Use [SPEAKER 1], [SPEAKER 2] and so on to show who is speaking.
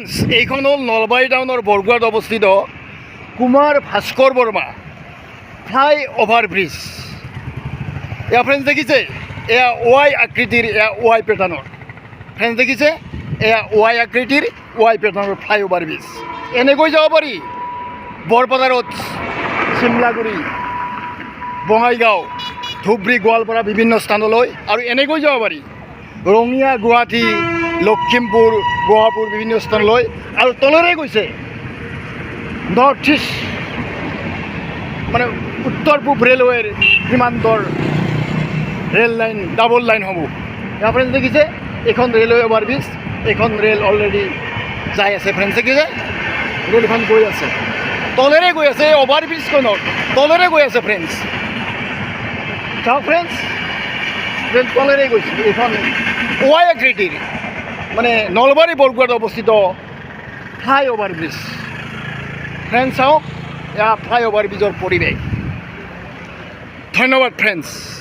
[SPEAKER 1] Friends, এইখন হ'ল নলবাৰী টাউনৰ বৰগুৱাত অৱস্থিত Kumar Bhaskar Varma flyover bridge. এয়া ফ্ৰেণ্ডছ দেখিছে, এয়া ৱাই আকৃতিৰ, এয়া ৱাই পেটাৰ্ণৰ। ফ্ৰেণ্ডছ দেখিছে, এয়া ৱাই আকৃতিৰ ৱাই পেটাৰ্ণৰ ফ্লাই অভাৰ ব্ৰিজ। এনেকৈ যাব পাৰি বৰপথাৰত, চিমলাগুৰি, বঙাইগাঁও, ধুবুৰী, গোৱালপাৰা বিভিন্ন স্থানলৈ, আৰু এনেকৈ যাব পাৰি ৰঙিয়া, গুৱাহাটী, লখিমপুৰ, গুৱাহাটীৰ বিভিন্ন স্থানলৈ, আৰু তলেৰে গৈছে নৰ্থ ইষ্ট মানে উত্তৰ পূব ৰেলৱেৰ সীমান্তৰ ৰেল লাইন, ডাবল লাইনসমূহ। ইয়াৰ ফ্ৰেণ্ডছ দেখিছে, এইখন ৰেলৱে অভাৰব্ৰিজ, এইখন ৰেল অলৰেডি যাই আছে। ফ্ৰেণ্ডছ দেখিছে, ৰেলখন গৈ আছে, তলেৰে গৈ আছে, এই অভাৰব্ৰিজখনৰ তলেৰে গৈ আছে। ফ্ৰেণ্ডছ চাওক, ফ্ৰেণ্ডছ ৰেল তলেৰে গৈছে। এইখন ৱাই আকৃতিৰ মানে নলবাৰী বৰগুৱাত অৱস্থিত ফ্লাই অভাৰ ব্ৰিজ। ফ্ৰেণ্ডছ চাওক, এয়া ফ্লাই অভাৰ ব্ৰিজৰ পৰিৱেশ। ধন্যবাদ ফ্ৰেণ্ডছ।